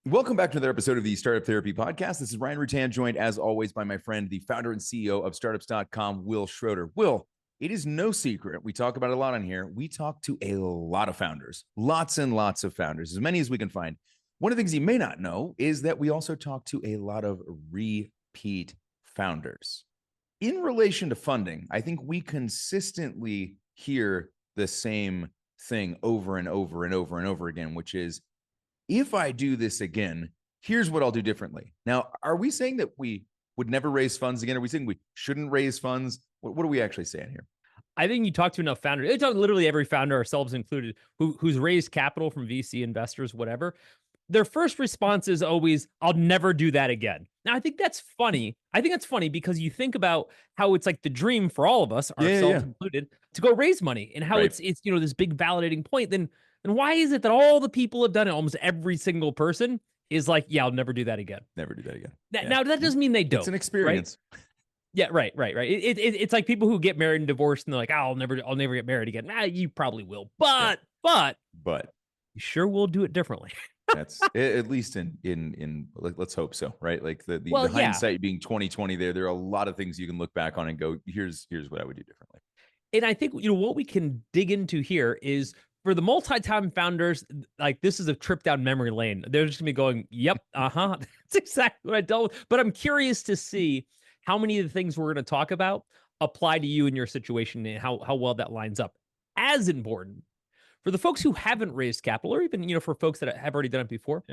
Welcome back to another episode of the Startup Therapy Podcast. This is Ryan Rutan, joined as always by my friend, the founder and CEO of startups.com, Will Schroeder. Will, it is no secret. We talk about it a lot on here. We talk to a lot of founders, lots and lots of founders, as many as we can find. One of the things you may not know is that we also talk to a lot of repeat founders. In relation to funding, I think we consistently hear the same thing over and over and over and over again, which is, if I do this again, here's what I'll do differently. Now, are we saying that we would never raise funds again? Are we saying we shouldn't raise funds? What are we actually saying here? I think you talk to enough founders, you talk to literally every founder, ourselves included, who's raised capital from VC investors, whatever. Their first response is always, I'll never do that again. Now, I think that's funny. I think that's funny because you think about how it's like the dream for all of us, ourselves included, to go raise money, and how it's this big validating point. Then why is it that all the people have done it, almost every single person is like, yeah, I'll never do that again. Never do that again. Now, that doesn't mean they don't. It's an experience. Right? Yeah, right. It's like people who get married and divorced, and they're like, I'll never get married again. You probably will, but you sure will do it differently. That's at least in let's hope so, right? Like the hindsight being 2020 there are a lot of things you can look back on and go, here's what I would do differently. And I think, what we can dig into here is, for the multi-time founders, like, this is a trip down memory lane. They're just gonna be going, yep, that's exactly what I dealt with. But I'm curious to see how many of the things we're gonna talk about apply to you in your situation and how well that lines up. As important, for the folks who haven't raised capital, or even, for folks that have already done it before,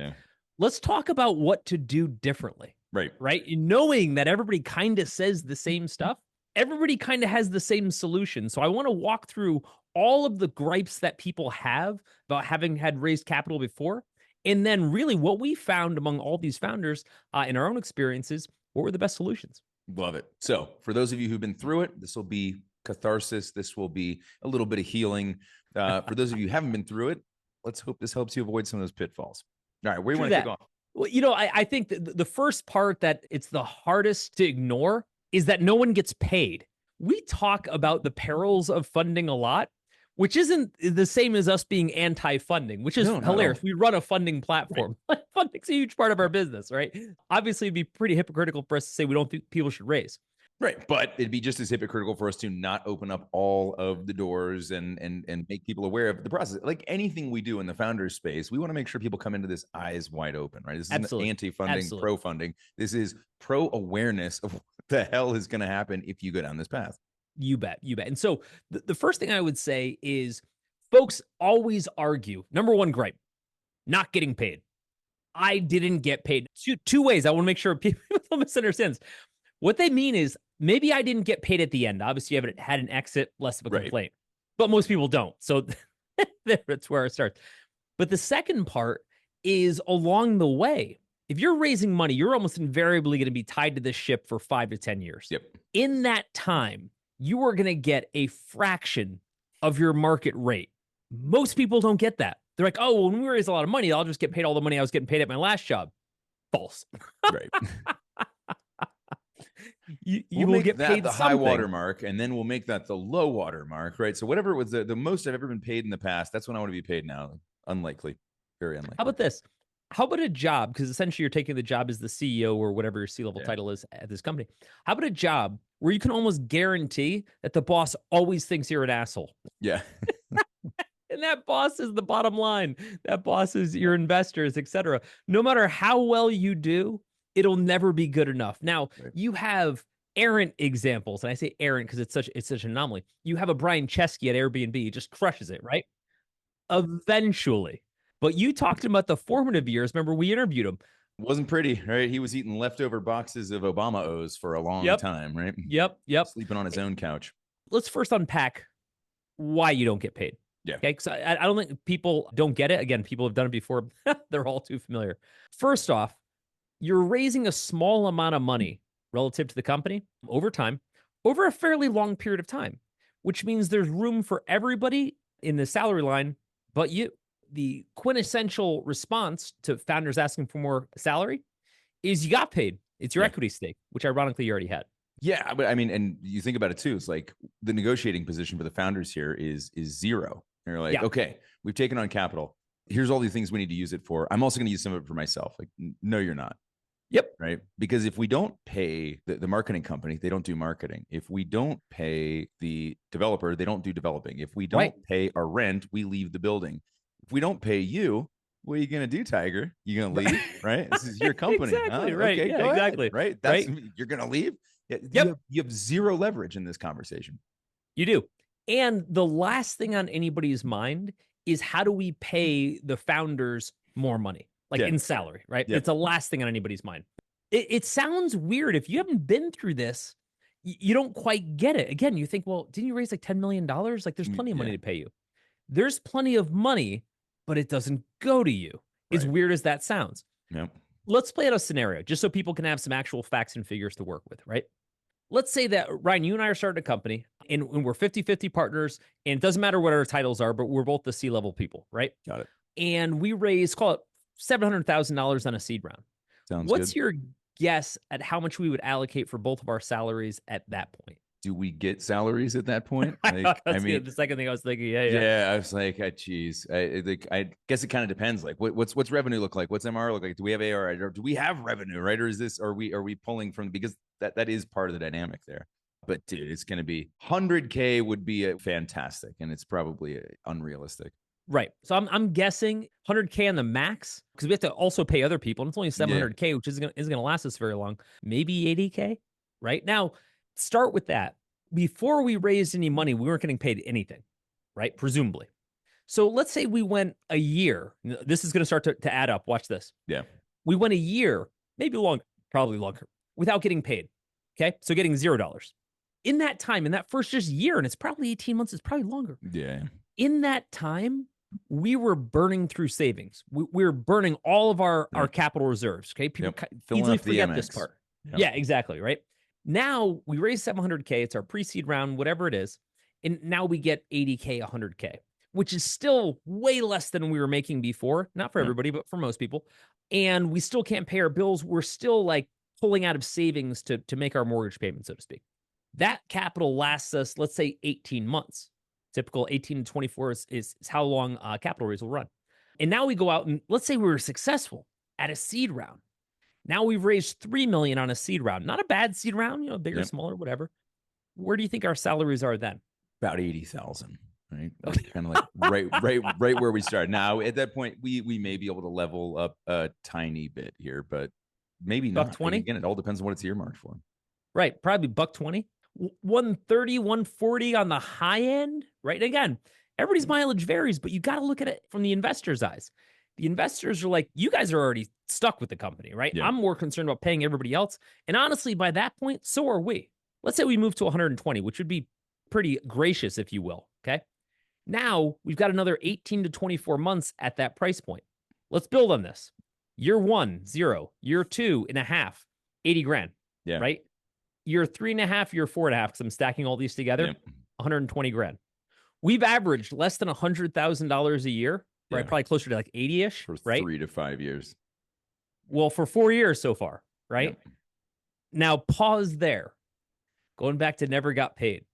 let's talk about what to do differently. Right? And knowing that everybody kind of says the same stuff, everybody kind of has the same solution. So I want to walk through all of the gripes that people have about having had raised capital before, and then really what we found among all these founders in our own experiences, what were the best solutions. Love it. So for those of you who've been through it, this will be catharsis. This will be a little bit of healing. For those of you who haven't been through it, let's hope this helps you avoid some of those pitfalls. All right, where do you want to kick off? Well, I think the first part that it's the hardest to ignore is that no one gets paid. We talk about the perils of funding a lot, which isn't the same as us being anti-funding, which is hilarious. We run a funding platform. Right. Funding's a huge part of our business, right? Obviously, it'd be pretty hypocritical for us to say we don't think people should raise. Right. But it'd be just as hypocritical for us to not open up all of the doors and make people aware of the process. Like anything we do in the founder space, we want to make sure people come into this eyes wide open, right? This isn't anti-funding, pro-funding. This is pro-awareness of what the hell is going to happen if you go down this path. You bet. And so the first thing I would say is, folks always argue, number one gripe, not getting paid. I didn't get paid. Two ways. I want to make sure people don't misunderstand. What they mean is, maybe I didn't get paid at the end. Obviously, you haven't had an exit, less of a complaint. But most people don't. So that's where it starts. But the second part is, along the way, if you're raising money, you're almost invariably going to be tied to this ship for 5 to 10 years. Yep. In that time, you are going to get a fraction of your market rate. Most people don't get that. They're like, oh, well, when we raise a lot of money, I'll just get paid all the money I was getting paid at my last job. False. Right. You will get paid the something. High water mark, and then we'll make that the low water mark, right? So whatever was the most I've ever been paid in the past, that's when I want to be paid now. Unlikely. Very unlikely. How about this? How about a job? Because essentially you're taking the job as the CEO or whatever your C-level title is at this company. How about a job where you can almost guarantee that the boss always thinks you're an asshole? Yeah. And that boss is the bottom line. That boss is your investors, et cetera. No matter how well you do, it'll never be good enough. Now, you have errant examples, and I say errant because it's such an anomaly. You have a Brian Chesky at Airbnb, he just crushes it, right? Eventually. But you talked about the formative years. Remember, we interviewed him. It wasn't pretty, right? He was eating leftover boxes of Obama O's for a long time, right? Yep. Sleeping on his own couch. Let's first unpack why you don't get paid. Yeah. Okay. Because I don't think people don't get it. Again, people have done it before. They're all too familiar. First off, you're raising a small amount of money relative to the company over time, over a fairly long period of time, which means there's room for everybody in the salary line but you. The quintessential response to founders asking for more salary is you got paid. It's your equity stake, which ironically you already had. Yeah, but I mean, and you think about it too. It's like the negotiating position for the founders here is zero. They're like, okay, we've taken on capital. here's all the things we need to use it for. I'm also going to use some of it for myself. Like, no, you're not. Yep. Right. Because if we don't pay the marketing company, they don't do marketing. If we don't pay the developer, they don't do developing. If we don't pay our rent, we leave the building. If we don't pay you, what are you going to do, Tiger? You going to leave? Right. This is your company. Exactly. Huh? Right. Okay, yeah, go exactly. ahead. Right. That's you're going to leave. Yep. You have zero leverage in this conversation. You do. And the last thing on anybody's mind is how do we pay the founders more money, like in salary, right? It's the last thing on anybody's mind. It sounds weird. If you haven't been through this, you don't quite get it. Again, you think, well, didn't you raise like $10 million? Like there's plenty of money to pay you. There's plenty of money, but it doesn't go to you. As weird as that sounds. Yep. Let's play out a scenario just so people can have some actual facts and figures to work with, right? Let's say that, Ryan, you and I are starting a company and we're 50-50 partners, and it doesn't matter what our titles are, but we're both the C-level people, right? Got it. And we raise, call it $700,000 on a seed round. Sounds What's good. your guess at how much we would allocate for both of our salaries at that point? Do we get salaries at that point? Like, I mean, the second thing I was thinking, yeah. I was like, geez, I guess it kind of depends. Like, what's revenue look like? What's MR look like? Do we have AR? Or do we have revenue? Right? Or is this? Are we pulling from? Because that is part of the dynamic there. But dude, it's going to be 100K would be fantastic, and it's probably unrealistic. Right. So I'm guessing 100K on the max, because we have to also pay other people, and it's only 700K, which isn't going to last us very long. Maybe 80K. Right now, start with that. Before we raised any money, we weren't getting paid anything, right? Presumably. So let's say we went a year. This is going to start to add up. Watch this. Yeah. We went a year, maybe longer, probably longer, without getting paid. Okay. So getting $0. In that time, in that first just year, and it's probably 18 months, it's probably longer. Yeah. In that time, we were burning through savings. We were burning all of our capital reserves. Okay. People easily forget this part. Yep. Yeah, exactly. Right. Now we raise 700K. It's our pre-seed round, whatever it is. And now we get 80K, 100K, which is still way less than we were making before. Not for everybody, but for most people. And we still can't pay our bills. We're still like pulling out of savings to make our mortgage payment, so to speak. That capital lasts us, let's say, 18 months. Typical 18 to 24 is how long capital raise will run. And now we go out and let's say we were successful at a seed round. Now we've raised $3 million on a seed round. Not a bad seed round, bigger, smaller, whatever. Where do you think our salaries are then? About 80,000, right? Kind of like right where we started. Now at that point, we may be able to level up a tiny bit here, but maybe not. $120? Again, it all depends on what it's earmarked for. Right, probably $120. 130, 140 on the high end, right? And again, everybody's mileage varies, but you got to look at it from the investor's eyes. The investors are like, you guys are already stuck with the company, right? Yeah. I'm more concerned about paying everybody else. And honestly, by that point, so are we. Let's say we move to 120, which would be pretty gracious, if you will. Okay. Now we've got another 18 to 24 months at that price point. Let's build on this. Year 1, 0. Year 2.5, 80 grand. Yeah. Right. Year 3.5, year 4.5, because I'm stacking all these together, 120 grand. We've averaged less than $100,000 a year, right? Probably closer to like 80-ish, for right? 3 to 5 years. Well, for 4 years so far, right? Yep. Now pause there. Going back to never got paid.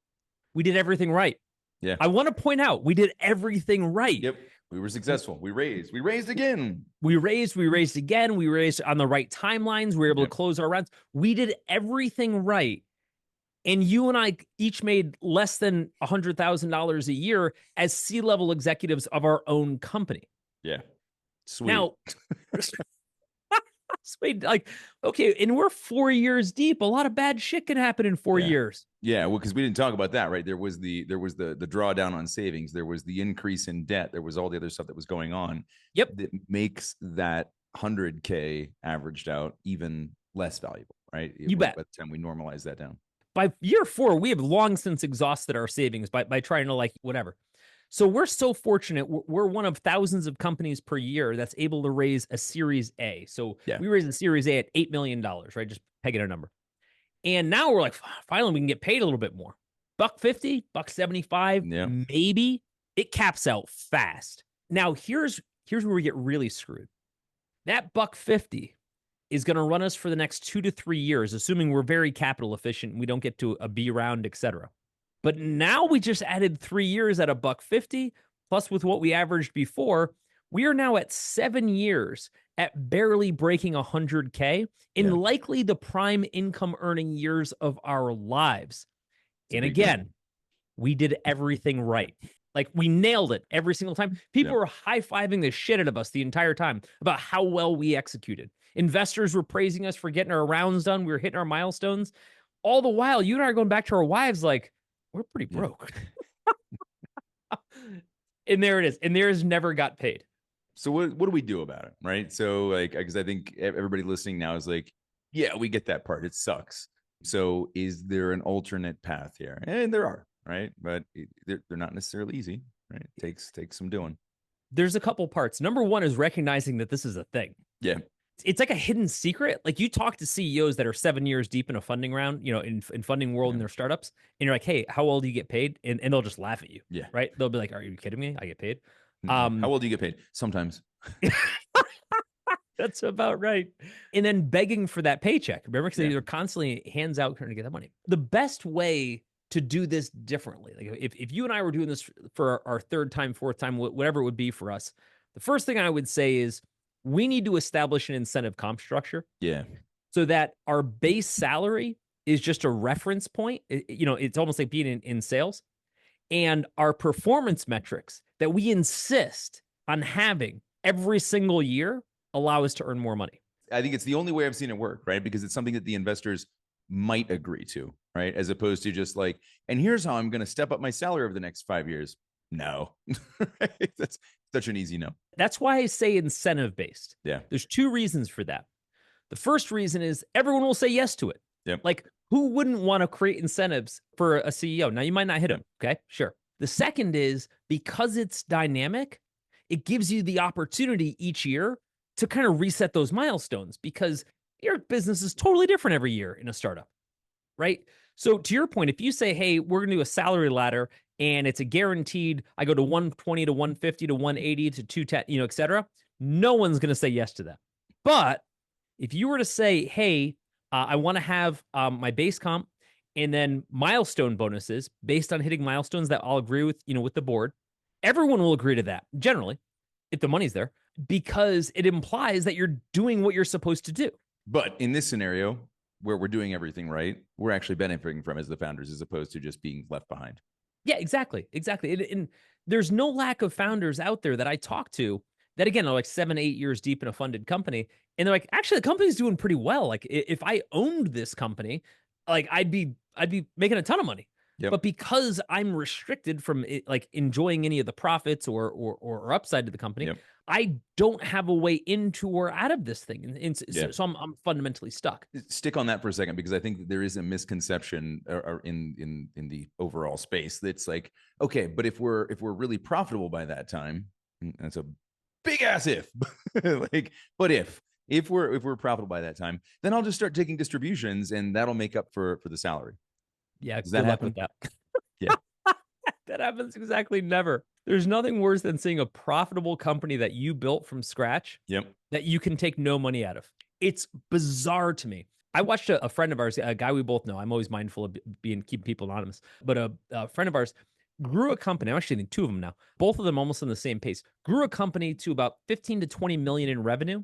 We did everything right. Yeah. I want to point out we did everything right. Yep. We were successful. We raised again. We raised again. We raised on the right timelines. We were able to close our rounds. We did everything right. And you and I each made less than $100,000 a year as C-level executives of our own company. Yeah. Sweet. Now, sweet. Like, okay, and we're 4 years deep. A lot of bad shit can happen in 4 years. Yeah, well, because we didn't talk about that, right? There was the drawdown on savings. There was the increase in debt. There was all the other stuff that was going on. Yep. That makes that 100K averaged out even less valuable, right? You bet. By the time we normalize that down. By year 4, we have long since exhausted our savings by trying to like whatever. So we're so fortunate. We're one of thousands of companies per year that's able to raise a Series A. So we raised a Series A at $8 million, right? Just pegging a number. And now we're like, finally, we can get paid a little bit more. $150, $175, maybe. It caps out fast. Now, here's where we get really screwed. That $150 is going to run us for the next 2 to 3 years, assuming we're very capital efficient and we don't get to a B round, et cetera. But now we just added 3 years at $150, plus with what we averaged before, We are now at 7 years at barely breaking 100K in Yeah. likely the prime income earning years of our lives. It's a And big deal. again, we did everything right. Like we nailed it every single time. People were high-fiving the shit out of us the entire time about how well we executed. Investors were praising us for getting our rounds done. We were hitting our milestones. All the while, you and I are going back to our wives like, we're pretty broke. And there it is. And theirs never got paid. So what do we do about it, right? So like, because I think everybody listening now is like, yeah, we get that part. It sucks. So is there an alternate path here? And there are, right? But they're not necessarily easy, right? It takes some doing. There's a couple parts. Number one is recognizing that this is a thing. Yeah. It's like a hidden secret. Like you talk to CEOs that are 7 years deep in a funding round, you know, in funding world in their startups, and you're like, hey, how well do you get paid? And they'll just laugh at you. Yeah. Right. They'll be like, are you kidding me? I get paid. How well do you get paid? Sometimes. That's about right. And then begging for that paycheck. Remember, because they're constantly hands out trying to get that money. The best way to do this differently, like if you and I were doing this for our third time, fourth time, whatever it would be for us, the first thing I would say is we need to establish an incentive comp structure. Yeah. So that our base salary is just a reference point. You know, it's almost like being in sales. And our performance metrics that we insist on having every single year allow us to earn more money. I think it's the only way I've seen it work, right? Because it's something that the investors might agree to, right? As opposed to just like, and here's how I'm going to step up my salary over the next 5 years. No, that's such an easy no. That's why I say incentive based. Yeah. There's two reasons for that. The first reason is everyone will say yes to it. Yep. Like who wouldn't want to create incentives for a CEO? Now you might not hit them. Okay, sure. The second is because it's dynamic, it gives you the opportunity each year to kind of reset those milestones because your business is totally different every year in a startup, right? So to your point, if you say, hey, we're going to do a salary ladder and it's a guaranteed, I go to 120 to 150 to 180 to 210, you know, et cetera, no one's going to say yes to that. But if you were to say, hey, I want to have my base comp and then milestone bonuses based on hitting milestones that I'll agree with, you know, with the board, everyone will agree to that generally if the money's there because it implies that you're doing what you're supposed to do. But in this scenario where we're doing everything right, we're actually benefiting from as the founders as opposed to just being left behind. Yeah, exactly. And there's no lack of founders out there that I talk to that, again, are like 7, 8 years deep in a funded company. And they're like, actually, the company's doing pretty well. Like if I owned this company, like I'd be making a ton of money. Yep. But because I'm restricted from it, like enjoying any of the profits or upside to the company, yep, I don't have a way into or out of this thing. And so I'm fundamentally stuck. Stick on that for a second, because I think there is a misconception in the overall space that's like, okay, but if we're really profitable by that time, that's a big ass if, like, but if we're profitable by that time, then I'll just start taking distributions and that'll make up for the salary. Yeah. Does that happen? That. Yeah. That happens exactly never. There's nothing worse than seeing a profitable company that you built from scratch, yep, that you can take no money out of. It's bizarre to me. I watched a friend of ours, a guy we both know. I'm always mindful of keeping people anonymous, but a friend of ours grew a company. I'm actually thinking 2 of them now, both of them almost on the same pace, grew a company to about 15 to 20 million in revenue.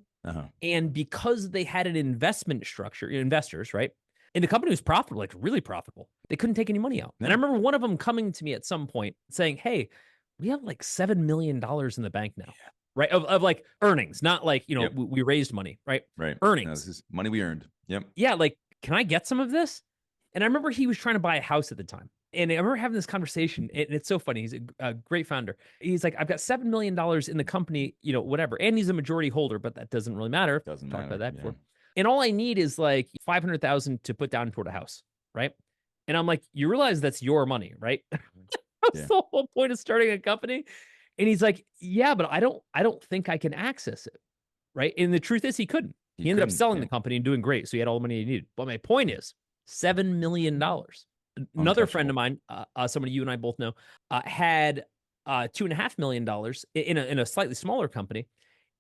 And because they had an investment structure, investors, right? And the company was profitable, like really profitable. They couldn't take any money out. Yeah. And I remember one of them coming to me at some point saying, hey, we have like $7 million in the bank now, right? Of like earnings, not like, you know, yep, we raised money, right? Right. Earnings. No, this is money we earned. Yep. Yeah. Like, can I get some of this? And I remember he was trying to buy a house at the time. And I remember having this conversation, and it's so funny. He's a great founder. He's like, I've got $7 million in the company, you know, whatever. And he's a majority holder, but that doesn't really matter. Doesn't matter. Talked about that yeah. before. And all I need is like 500,000 to put down toward a house, right? And I'm like, you realize that's your money, right? That's the whole point of starting a company. And he's like, yeah, but I don't think I can access it, right? And the truth is he couldn't. He ended up selling the company and doing great. So he had all the money he needed. But my point is $7 million. Another friend of mine, somebody you and I both know, had $2.5 million in a slightly smaller company,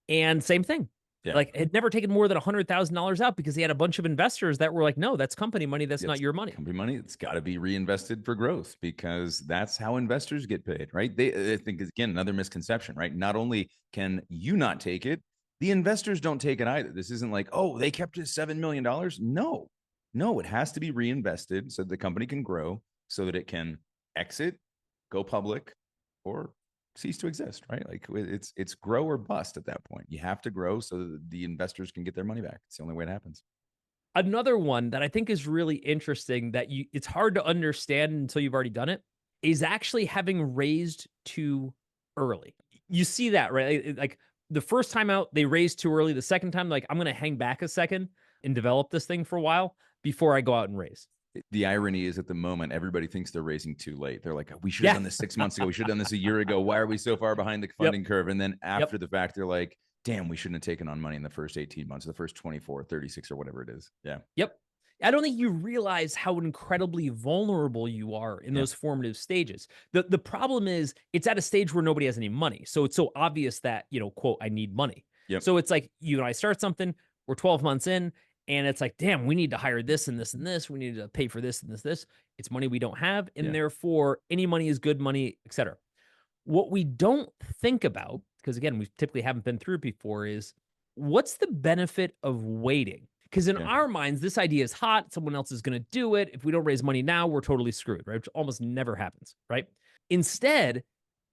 and same thing. Yeah. Like had never taken more than $100,000 out because he had a bunch of investors that were like, no, that's company money. That's not your money. Company money. It's got to be reinvested for growth because that's how investors get paid, right? I think, again, another misconception, right? Not only can you not take it, the investors don't take it either. This isn't like, oh, they kept his $7 million. No, it has to be reinvested so the company can grow, so that it can exit, go public, or cease to exist, right? Like it's grow or bust at that point. You have to grow so that the investors can get their money back. It's the only way it happens. Another one that I think is really interesting that it's hard to understand until you've already done it is actually having raised too early. You see that, right? Like the first time out, they raised too early. The second time, like, I'm going to hang back a second and develop this thing for a while before I go out and raise. The irony is at the moment, everybody thinks they're raising too late. They're like, we should have done this 6 months ago. We should have done this a year ago. Why are we so far behind the funding curve? And then after the fact, they're like, damn, we shouldn't have taken on money in the first 18 months, the first 24, 36, or whatever it is. Yeah. Yep. I don't think you realize how incredibly vulnerable you are in those formative stages. The problem is it's at a stage where nobody has any money. So it's so obvious that, quote, I need money. Yep. So it's like you and I start something, we're 12 months in, and it's like, damn, we need to hire this and this and this. We need to pay for this and this. It's money we don't have. And therefore, any money is good money, et cetera. What we don't think about, because again, we typically haven't been through it before, is what's the benefit of waiting? Because in our minds, this idea is hot. Someone else is going to do it. If we don't raise money now, we're totally screwed, right? Which almost never happens, right? Instead,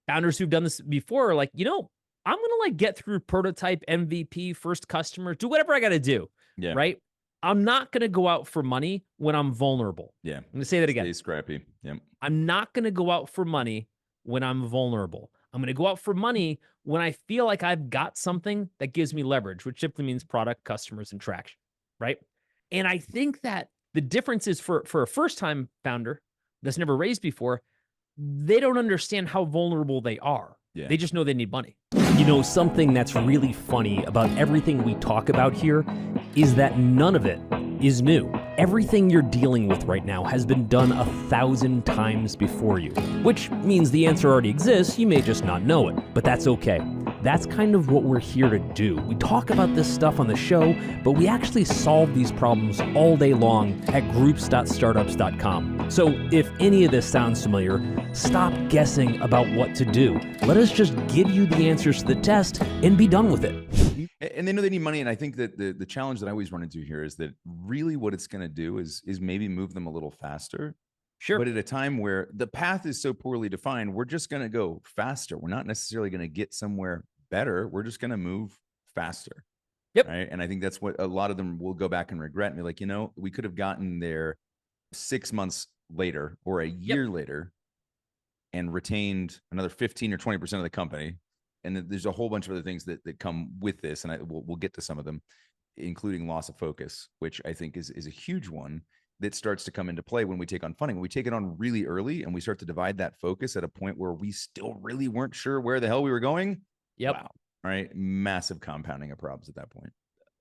founders who've done this before are like, I'm going to like get through prototype, MVP, first customer, do whatever I got to do, right? I'm not going to go out for money when I'm vulnerable. Yeah. I'm going to say that again. Stay scrappy. Yep. I'm not going to go out for money when I'm vulnerable. I'm going to go out for money when I feel like I've got something that gives me leverage, which typically means product, customers, and traction, right? And I think that the difference is for a first-time founder that's never raised before, they don't understand how vulnerable they are. Yeah. They just know they need money. Something that's really funny about everything we talk about here is that none of it is new. Everything you're dealing with right now has been done 1,000 times before you, which means the answer already exists. You may just not know it, but that's okay. That's kind of what we're here to do. We talk about this stuff on the show, but we actually solve these problems all day long at groups.startups.com. So if any of this sounds familiar, stop guessing about what to do. Let us just give you the answers to the test and be done with it. And they know they need money. And I think that the challenge that I always run into here is that really what it's going to do is maybe move them a little faster. Sure. But at a time where the path is so poorly defined, we're just going to go faster. We're not necessarily going to get somewhere better. We're just going to move faster. Yep. Right. And I think that's what a lot of them will go back and regret and be like, we could have gotten there 6 months later or a year later and retained another 15 or 20% of the company. And there's a whole bunch of other things that come with this. And we'll get to some of them, including loss of focus, which I think is a huge one that starts to come into play when we take on funding. When we take it on really early and we start to divide that focus at a point where we still really weren't sure where the hell we were going. Yep. Wow. All right. Massive compounding of problems at that point.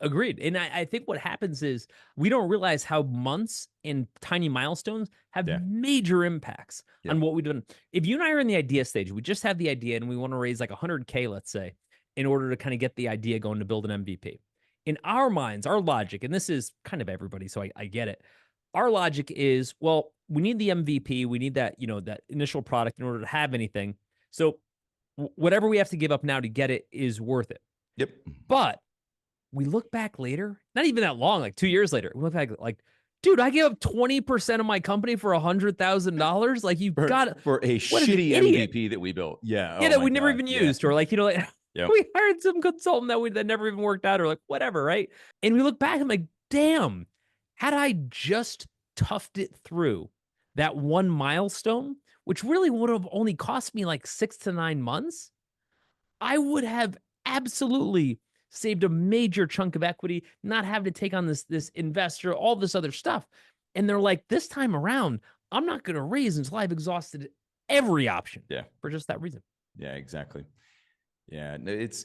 Agreed. And I think what happens is we don't realize how months and tiny milestones have major impacts on what we've done. If you and I are in the idea stage, we just have the idea and we want to raise like 100K, let's say, in order to kind of get the idea going to build an MVP. In our minds, our logic, and this is kind of everybody, so I get it. Our logic is, well, we need the MVP. We need that, that initial product in order to have anything. So whatever we have to give up now to get it is worth it. Yep. But we look back later, not even that long, like 2 years later, we look back like, dude, I gave up 20% of my company for $100,000. Like you've got it for a shitty MVP that we built. Yeah. Yeah. That we never even used, or like, Yep. we hired some consultant that never even worked out, or like whatever. Right. And we look back and I'm like, damn, had I just toughed it through that one milestone, which really would have only cost me like 6 to 9 months, I would have absolutely saved a major chunk of equity, not having to take on this investor, all this other stuff. And they're like, this time around, I'm not going to raise until I've exhausted every option. Yeah. For just that reason. Yeah, exactly. Yeah. It's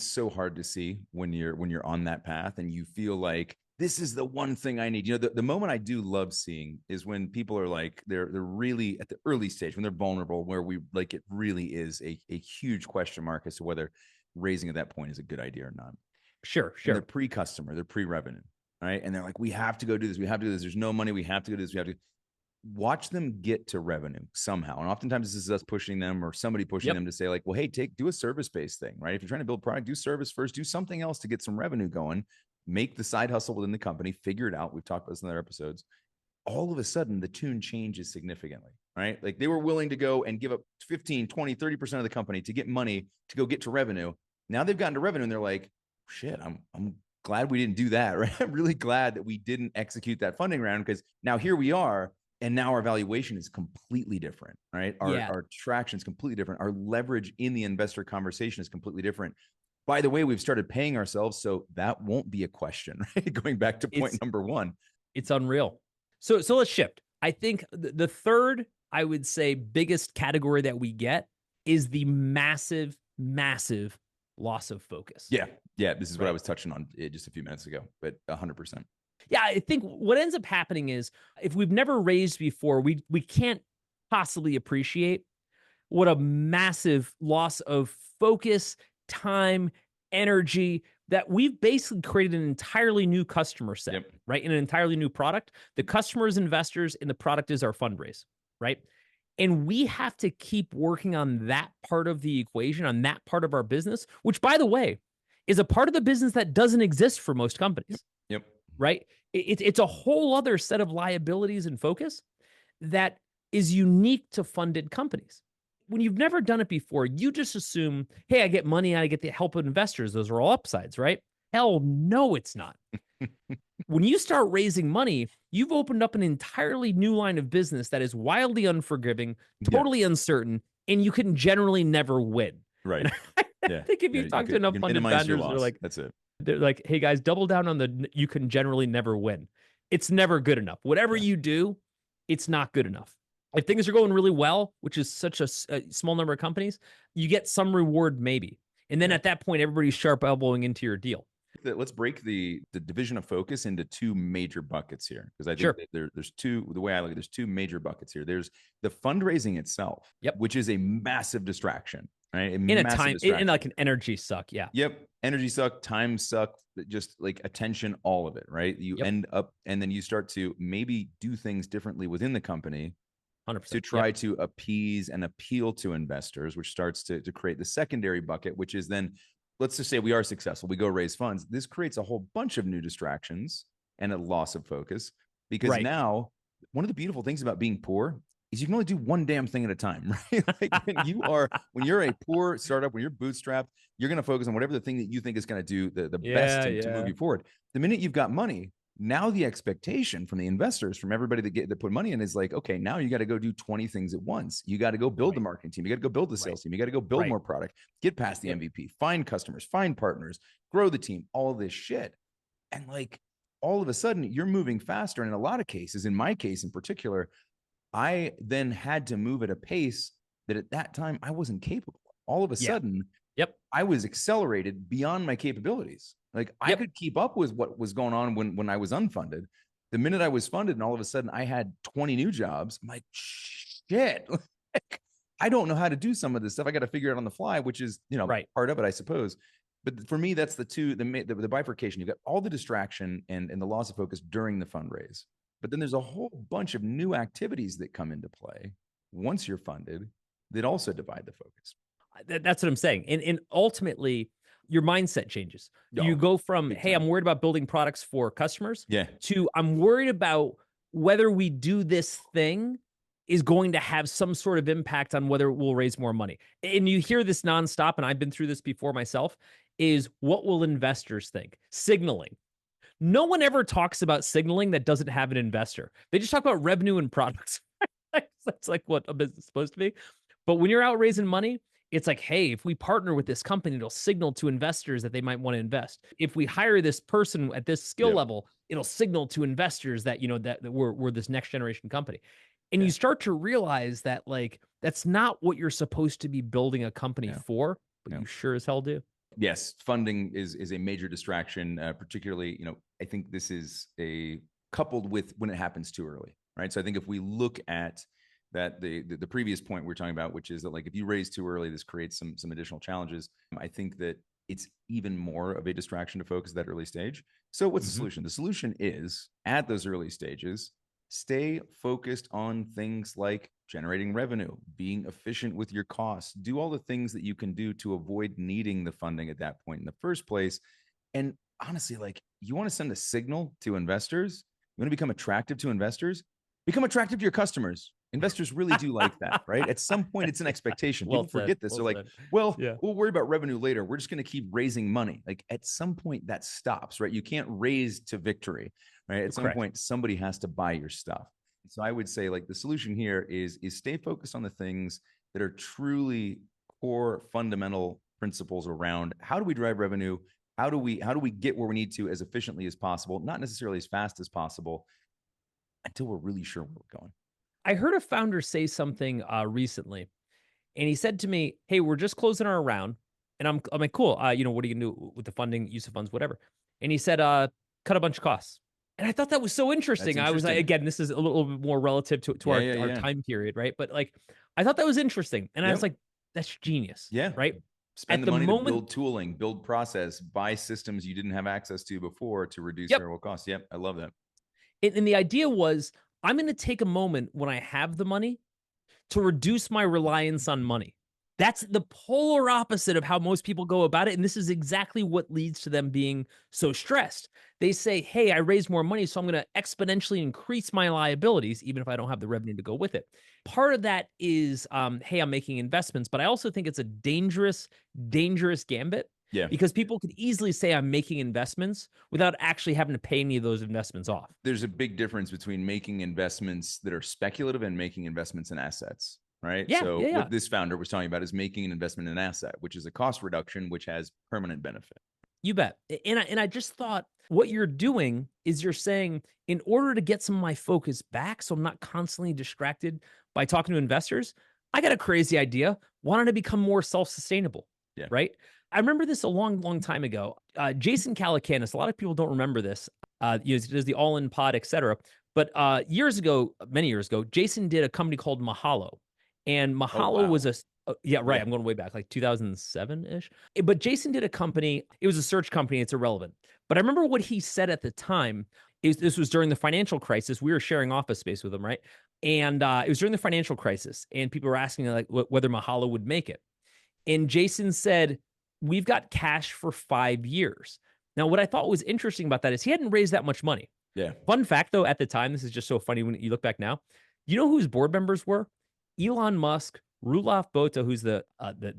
so hard to see when you're on that path and you feel like this is the one thing I need. The moment I do love seeing is when people are like, they're really at the early stage, when they're vulnerable, where we like, it really is a huge question mark as to whether raising at that point is a good idea or not. Sure, and they're sure. pre-customer, they're pre-revenue, right? And they're like, we have to go do this. We have to do this. There's no money. We have to do this. We have to watch them get to revenue somehow. And oftentimes this is us pushing them or somebody pushing them to say like, well, hey, do a service-based thing, right? If you're trying to build product, do service first, do something else to get some revenue going, make the side hustle within the company, figure it out. We've talked about this in other episodes. All of a sudden the tune changes significantly, right? Like they were willing to go and give up 15, 20, 30% of the company to get money to go get to revenue. Now they've gotten to revenue and they're like, shit, I'm glad we didn't do that, right? I'm really glad that we didn't execute that funding round because now here we are. And now our valuation is completely different, right? Our traction is completely different. Our leverage in the investor conversation is completely different. By the way, we've started paying ourselves, so that won't be a question, right? Going back to point number one. It's unreal. So let's shift. I think the third, I would say, biggest category that we get is the massive, massive loss of focus. Yeah. This is what I was touching on just a few minutes ago, but 100%. Yeah, I think what ends up happening is if we've never raised before, we can't possibly appreciate what a massive loss of focus, time, energy, that we've basically created an entirely new customer set, right? And an entirely new product. The customer is investors and the product is our fundraise, right? And we have to keep working on that part of the equation, on that part of our business, which, by the way, is a part of the business that doesn't exist for most companies. Yep. Right? It's a whole other set of liabilities and focus that is unique to funded companies. When you've never done it before, you just assume, hey, I get money, I get the help of investors. Those are all upsides, right? Hell no, it's not. When you start raising money, you've opened up an entirely new line of business that is wildly unforgiving, totally uncertain, and you can generally never win. Right. I think if you talk to enough funded founders, they're like, that's it. They're like, hey guys, double down on you can generally never win. It's never good enough. Whatever you do, it's not good enough. If things are going really well, which is such a small number of companies, you get some reward maybe. And then at that point, everybody's sharp elbowing into your deal. Let's break the division of focus into two major buckets here. Because I think that there's two, the way I look at it, there's two major buckets here. There's the fundraising itself, which is a massive distraction. Right. In like an energy suck. Yeah. Yep. Energy suck, time suck, just like attention, all of it. Right. You end up and then you start to maybe do things differently within the company 100%. To try to appease and appeal to investors, which starts to create the secondary bucket, which is then, let's just say we are successful. We go raise funds. This creates a whole bunch of new distractions and a loss of focus because now one of the beautiful things about being poor is you can only do one damn thing at a time, right? Like when you're a poor startup, when you're bootstrapped, you're going to focus on whatever the thing that you think is going to do the best to move you forward. The minute you've got money, now the expectation from the investors, from everybody that put money in is like, okay, now you got to go do 20 things at once. You got to go build the marketing team. You got to go build the sales team. You got to go build more product, get past the MVP, find customers, find partners, grow the team, all of this shit. And like, all of a sudden you're moving faster. And in a lot of cases, in my case in particular, I then had to move at a pace that at that time I wasn't capable. All of a sudden, I was accelerated beyond my capabilities. Like I could keep up with what was going on when I was unfunded. The minute I was funded and all of a sudden I had 20 new jobs, I'm like, shit, like, I don't know how to do some of this stuff. I got to figure it out on the fly, which is, part of it, I suppose. But for me, that's the bifurcation. You've got all the distraction and the loss of focus during the fundraise. But then there's a whole bunch of new activities that come into play once you're funded that also divide the focus. That's what I'm saying. And ultimately, your mindset changes. You go from, hey, I'm worried about building products for customers to I'm worried about whether we do this thing is going to have some sort of impact on whether we'll raise more money. And you hear this nonstop, and I've been through this before myself, is what will investors think? Signaling. No one ever talks about signaling that doesn't have an investor. They just talk about revenue and products. That's like what a business is supposed to be. But when you're out raising money, it's like, hey, if we partner with this company, it'll signal to investors that they might want to invest. If we hire this person at this skill level, it'll signal to investors that, that we're this next generation company. And you start to realize that like, that's not what you're supposed to be building a company for, but you sure as hell do. Yes, funding is a major distraction, particularly, I think this is coupled with when it happens too early, right? So I think if we look at that, the previous point we were talking about, which is that like if you raise too early, this creates some additional challenges. I think that it's even more of a distraction to focus at that early stage. So what's the solution? The solution is at those early stages, stay focused on things like generating revenue, being efficient with your costs, do all the things that you can do to avoid needing the funding at that point in the first place. And honestly, like, you want to send a signal to investors, you want to become attractive to investors, become attractive to your customers. Investors really do like that, right? At some point, it's an expectation. Well People forget this. well They're like, said. well, Yeah. we'll worry about revenue later. We're just going to keep raising money. Like, at some point, that stops, right? You can't raise to victory, right? At some Correct. point, somebody has to buy your stuff. So I would say, like, the solution here is stay focused on the things that are truly core fundamental principles around how do we drive revenue? How do we get where we need to as efficiently as possible, not necessarily as fast as possible, until we're really sure where we're going. I heard a founder say something recently, and he said to me, "Hey, we're just closing our round," and I'm like, "Cool. What are you gonna do with the funding, use of funds, whatever?" And he said, "Cut a bunch of costs." And I thought that was so That's interesting. I was like, interesting. again, this is a little bit more relative to Yeah, our yeah. time period, right? But like, I thought that was interesting, and I was Yep. like, "That's genius," Yeah. right? Spend At the the money to moment, build tooling, build process, buy systems you didn't have access to before to reduce yep. variable costs. Yep. I love that. And the idea was, I'm going to take a moment when I have the money to reduce my reliance on money. That's the polar opposite of how most people go about it. And this is exactly what leads to them being so stressed. They say, hey, I raised more money, so I'm going to exponentially increase my liabilities, even if I don't have the revenue to go with it. Part of that is, hey, I'm making investments, but I also think it's a dangerous, dangerous gambit Yeah. because people could easily say I'm making investments without actually having to pay any of those investments off. There's a big difference between making investments that are speculative and making investments in assets, right? Yeah, So yeah, yeah. what this founder was talking about is making an investment in an asset, which is a cost reduction, which has permanent benefit. You bet. And I just thought what you're doing is you're saying, in order to get some of my focus back, so I'm not constantly distracted by talking to investors, I got a crazy idea. Why don't I become more self-sustainable? Yeah. Right. I remember this a long, long time ago. Jason Calacanis, a lot of people don't remember this. He does the All In Pod, etc. But years ago, many years ago, Jason did a company called Mahalo, and Oh, Mahalo was wow. yeah, right. Yeah. I'm going way back, like 2007 ish. But Jason did a company. It was a search company. It's irrelevant. But I remember what he said at the time. This was during the financial crisis. We were sharing office space with him, right? And it was during the financial crisis, and people were asking like whether Mahalo would make it. And Jason said, "We've got cash for 5 years." Now, what I thought was interesting about that is he hadn't raised that much money. Yeah. Fun fact, though, at the time, this is just so funny when you look back now. You know who his board members were? Elon Musk, Roelof Botha, who's the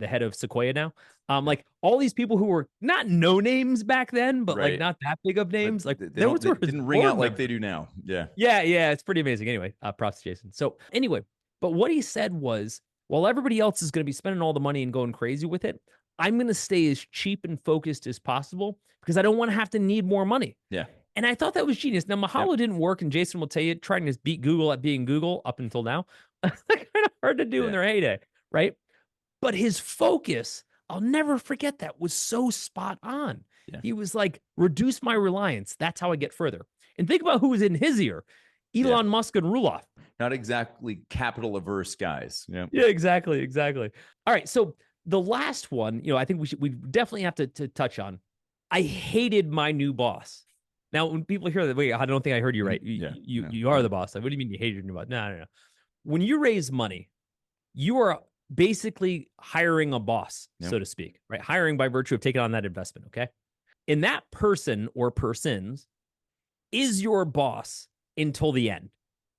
head of Sequoia now. Like all these people who were not no names back then, but like Right. not that big of But names. Like they those they were his didn't ring board out like they members. do now. Yeah. Yeah, yeah, it's pretty amazing. Anyway, props to Jason. So anyway, but what he said was, while everybody else is going to be spending all the money and going crazy with it, I'm going to stay as cheap and focused as possible because I don't want to have to need more money. Yeah. And I thought that was genius. Now, Mahalo Yep. didn't work, and Jason will tell you, trying to beat Google at being Google up until now, kind of hard to do in Yeah. their heyday, right? But his focus, I'll never forget that, was so spot on. Yeah. He was like, reduce my reliance. That's how I get further. And think about who was in his ear. Yeah. Elon Musk and Roelof. Not exactly capital averse guys. Yeah. Yeah, exactly, exactly. All right, so the last one, I think we definitely have to touch on. I hated my new boss. Now, when people hear that, wait, I don't think I heard you right. Yeah. You are the boss. Like, what do you mean you hated your new boss? No, no, no. When you raise money, you are basically hiring a boss, Yep. so to speak, right? Hiring by virtue of taking on that investment. Okay, and that person or persons is your boss until the end.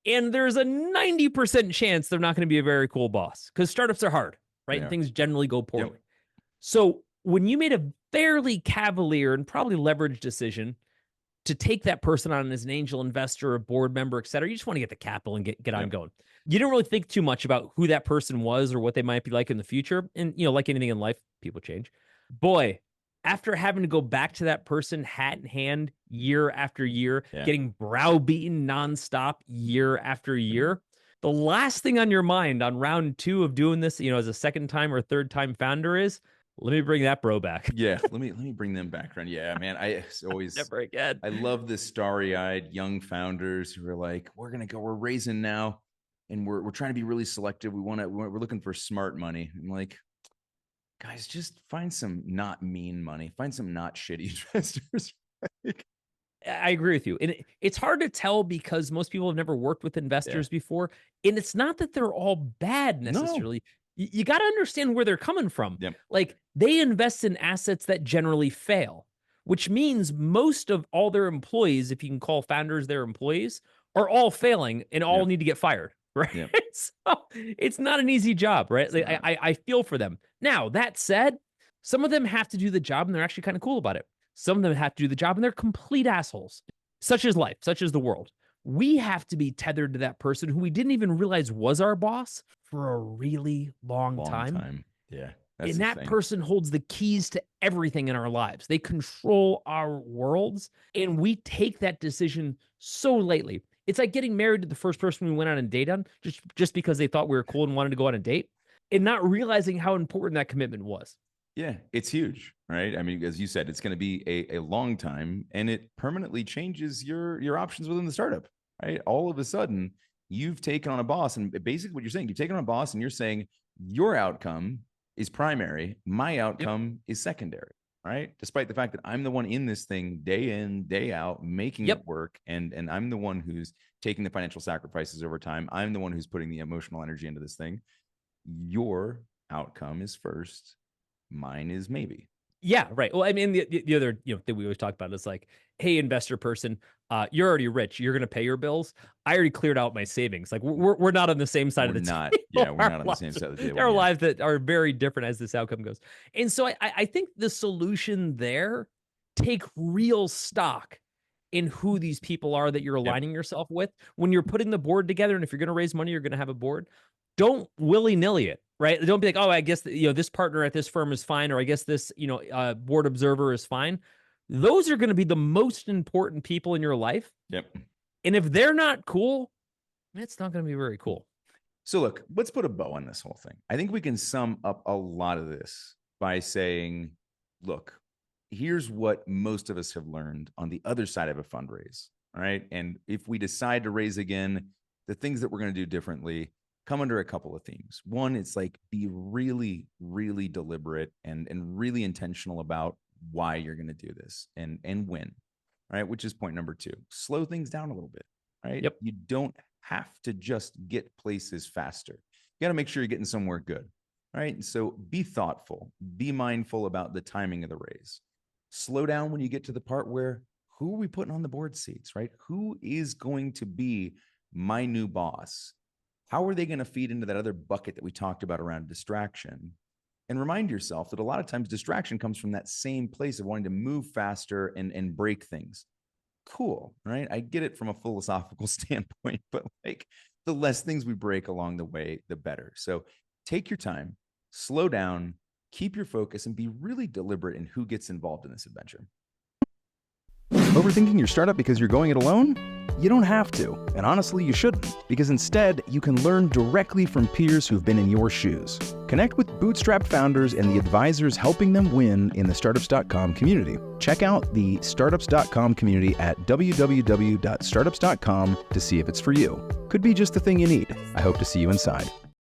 And there's a 90% chance they're not going to be a very cool boss because startups are hard, right? Yeah. And things generally go poorly. Yep. So when you made a fairly cavalier and probably leveraged decision to take that person on as an angel investor, a board member, et cetera, you just want to get the capital and get on going. You didn't really think too much about who that person was or what they might be like in the future. And, like anything in life, people change. Boy, after having to go back to that person hat in hand year after year, getting browbeaten nonstop year after year, the last thing on your mind on round 2 of doing this, as a second time or third time founder is, let me bring that bro back. Yeah, let me bring them back around. Yeah, man, I always Never again. I love the starry-eyed young founders who are like, we're raising now, and we're trying to be really selective. We're looking for smart money. I'm like, guys, just find some not mean money, find some not shitty investors. I agree with you. And it's hard to tell because most people have never worked with investors before. And it's not that they're all bad necessarily. No. You got to understand where they're coming from. Yep. Like they invest in assets that generally fail, which means most of all their employees, if you can call founders their employees, are all failing and all need to get fired. Right. Yep. So it's not an easy job. Right. Like, I feel for them. Now, that said, some of them have to do the job and they're actually kind of cool about it. Some of them have to do the job and they're complete assholes, such as life, such as the world. We have to be tethered to that person who we didn't even realize was our boss for a really long time. Yeah. And that person holds the keys to everything in our lives. They control our worlds. And we take that decision so lightly. It's like getting married to the first person we went on a date on just because they thought we were cool and wanted to go on a date and not realizing how important that commitment was. Yeah, it's huge, right? I mean, as you said, it's going to be a long time and it permanently changes your options within the startup, right? All of a sudden, you've taken on a boss. And basically what you're saying, you've taken on a boss and you're saying your outcome is primary, my outcome is secondary, right? Despite the fact that I'm the one in this thing day in, day out, making it work. And I'm the one who's taking the financial sacrifices over time. I'm the one who's putting the emotional energy into this thing. Your outcome is first. Mine is maybe. Yeah, right. Well, I mean, the other thing we always talk about is like, hey, investor person, you're already rich. You're going to pay your bills. I already cleared out my savings. Like we're not on the same side of the table. Yeah, we're not on the same side of the table. There are lives that are very different as this outcome goes. And so I think the solution there, take real stock in who these people are that you're aligning yourself with. When you're putting the board together, and if you're going to raise money, you're going to have a board. Don't willy-nilly it, right? Don't be like, oh, I guess this partner at this firm is fine, or I guess this board observer is fine. Those are going to be the most important people in your life. Yep. And if they're not cool, it's not going to be very cool. So look, let's put a bow on this whole thing. I think we can sum up a lot of this by saying, look, here's what most of us have learned on the other side of a fundraise, all right? And if we decide to raise again, the things that we're going to do differently come under a couple of themes. One, it's like be really, really deliberate and really intentional about why you're going to do this and when, right? Which is point number 2. Slow things down a little bit, right? Yep. You don't have to just get places faster. You got to make sure you're getting somewhere good, right? And so be thoughtful, be mindful about the timing of the raise. Slow down when you get to the part where who are we putting on the board seats, right? Who is going to be my new boss? How are they going to feed into that other bucket that we talked about around distraction? And remind yourself that a lot of times distraction comes from that same place of wanting to move faster and break things. Cool, right? I get it from a philosophical standpoint, but like the less things we break along the way, the better. So take your time, slow down, keep your focus, and be really deliberate in who gets involved in this adventure. Overthinking your startup because you're going it alone? You don't have to, and honestly, you shouldn't, because instead, you can learn directly from peers who've been in your shoes. Connect with bootstrapped founders and the advisors helping them win in the Startups.com community. Check out the Startups.com community at www.startups.com to see if it's for you. Could be just the thing you need. I hope to see you inside.